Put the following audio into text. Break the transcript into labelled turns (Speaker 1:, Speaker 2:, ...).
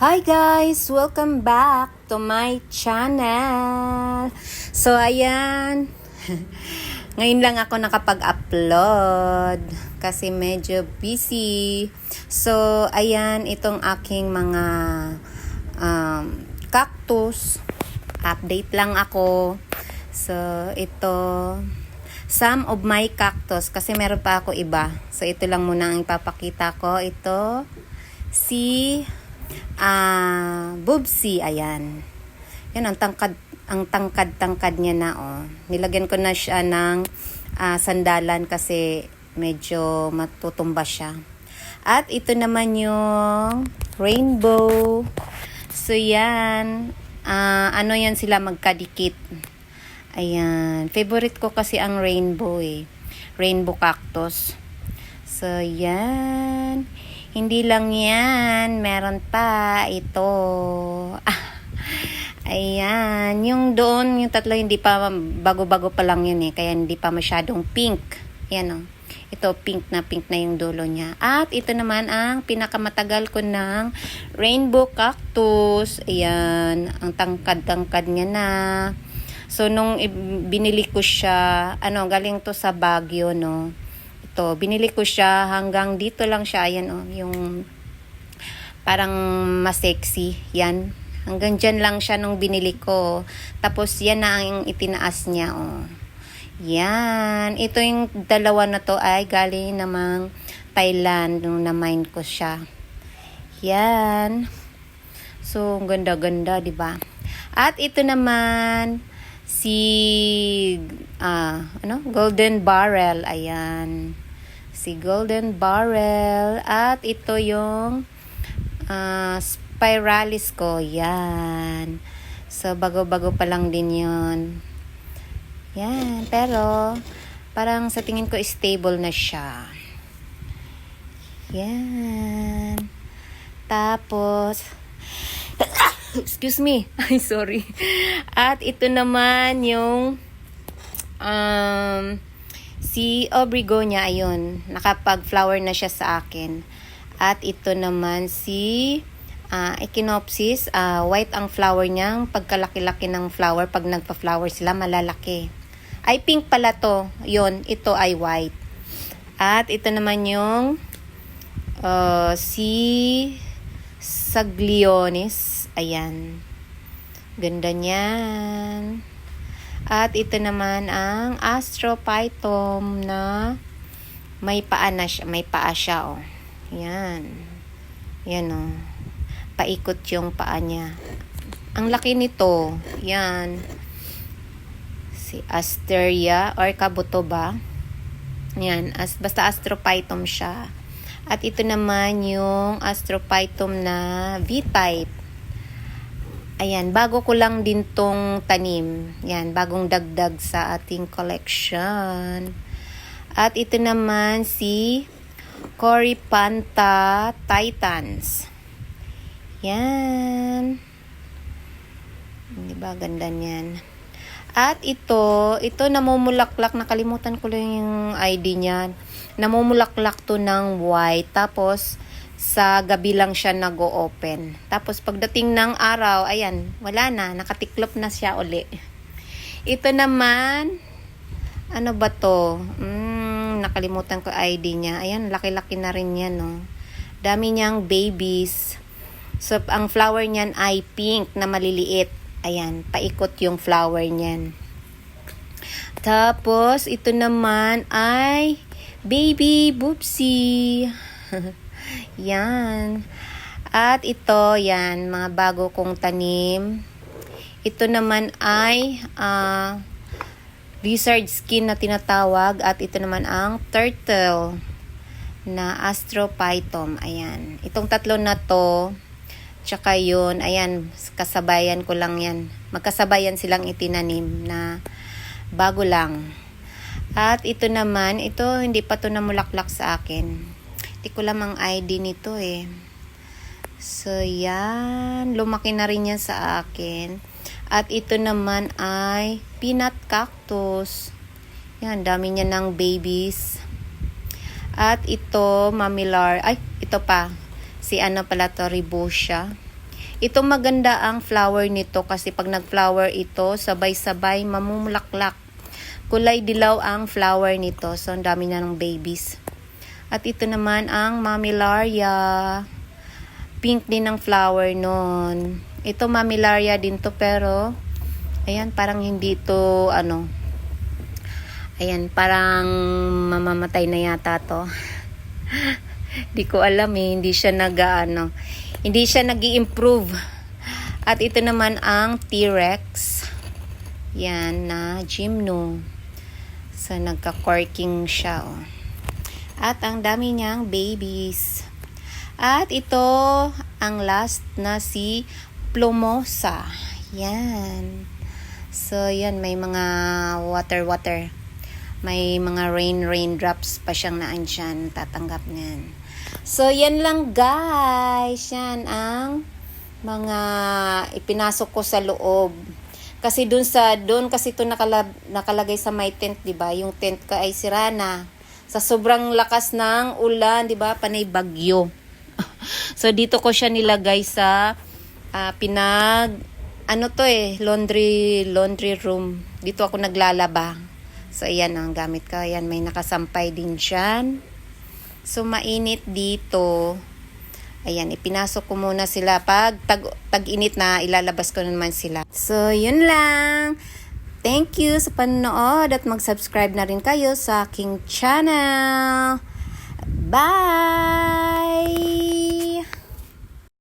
Speaker 1: Hi guys! Welcome back to my channel. So ayan, ngayon lang ako nakapag-upload kasi medyo busy. So ayan, itong aking mga cactus. Update lang ako. So ito, some of my cactus kasi meron pa ako iba. So ito lang muna ang ipapakita ko. Ito, si Bubsy, ayan. Yan, ang tangkad niya na, oh. Nilagyan ko na siya ng sandalan kasi medyo matutumba siya. At ito naman yung rainbow. So, yan. Ano yan sila magkadikit. Ayan. Favorite ko kasi ang rainbow, eh. Rainbow cactus. So, yan. Hindi lang yan, meron pa ito. Ayan, yung doon, yung tatlo hindi pa, bago-bago pa lang yun eh, kaya hindi pa masyadong pink. Ayan o, ito pink na yung dulo niya. At ito naman ang pinakamatagal ko ng rainbow cactus. Ayan, ang tangkad-tangkad niya na. So, nung binili ko siya, galing to sa Baguio, no. Ito, binili ko siya hanggang dito lang siya. Ayan, oh, yung parang mas sexy. Yan. Hanggang dyan lang siya nung binili ko. Tapos, yan na ang itinaas niya, oh. Yan. Ito yung dalawa na to ay galing namang Thailand nung na-mine ko siya. Yan. So, ganda-ganda, di ba? At ito naman, si golden barrel, ayan, si golden barrel. At ito yung spiralis ko, yan. So bago-bago pa lang din yun, yan, pero parang sa tingin ko stable na siya, yan. Tapos excuse me, ay sorry. At ito naman yung si Obrigonia, ayun, nakapag-flower na siya sa akin. At ito naman si Echinopsis, white ang flower niyang, pagkalaki-laki ng flower, pag nagpa-flower sila malalaki. Ay pink pala to, yun, ito ay white. At ito naman yung si Saglionis, ayan, ganda niyan. At ito naman ang Astrophytum na may paa siya, oh. Yan. Yan, oh. Paikot yung paa niya. Ang laki nito. Yan. Si Asteria or kabuto ba? Yan. Basta Astrophytum siya. At ito naman yung Astrophytum na V-type. Ayan, bago ko lang din tong tanim. Yan, bagong dagdag sa ating collection. At ito naman si Coryphantha titans. Yan. Diba, ganda niyan. At ito namumulaklak. Nakalimutan ko lang yung ID niyan. Namumulaklak to ng white. Tapos, sa gabi lang siya nag-o-open. Tapos pagdating ng araw, ayan, wala na, nakatiklop na siya uli. Ito naman, ano ba to? Nakalimutan ko ID niya. Ayan, laki-laki na rin yan, no. Dami niyang babies. So, ang flower niyan ay pink na maliliit. Ayan, paikot yung flower niyan. Tapos, ito naman ay baby Bubsy. Yan. At ito, yan, mga bago kong tanim. Ito naman ay lizard skin na tinatawag. At ito naman ang turtle na Astrophytum. Ayan. Itong tatlo na to, tsaka yun, ayan, kasabayan ko lang yan. Magkasabayan silang itinanim na bago lang. At ito naman, ito hindi pa to namulaklak sa akin. Hindi ko lang ang ID nito eh. So, yan. Lumaki na rin yan sa akin. At ito naman ay peanut cactus. Yan, dami niya ng babies. At ito, mamillar. Ay, ito pa. Si ano pala to, Riboscia. Ito maganda ang flower nito kasi pag nag-flower ito, sabay-sabay mamumulaklak. Kulay dilaw ang flower nito. So, ang dami na ng babies. At ito naman ang Mammillaria. Pink din ang flower nun. Ito Mammillaria din to pero, ayan, parang hindi to, ayan, parang mamamatay na yata to. Di ko alam hindi siya hindi siya nag-i-improve. At ito naman ang T-Rex. Yan na gymno. So, nagka-corking siya, oh. At ang dami niyang babies. At ito, ang last na si Plumosa. Yan. So, yan, may mga water. May mga raindrops pa siyang naandyan. Tatanggap niyan. So, yan lang guys. Yan ang mga ipinasok ko sa loob. Kasi doon kasi ito nakalagay sa my tent, 'di ba? Yung tent ko ay sira na. Sa sobrang lakas ng ulan, 'di ba? Panay bagyo. So dito ko siya nilagay sa laundry room. Dito ako naglalaba. So ayan ang gamit ko. Ayan, may nakasampay din diyan. So mainit dito. Ayan, ipinasok ko muna sila. Pag tag-init na, ilalabas ko naman sila. So, yun lang. Thank you sa panonood at mag-subscribe na rin kayo sa aking channel. Bye!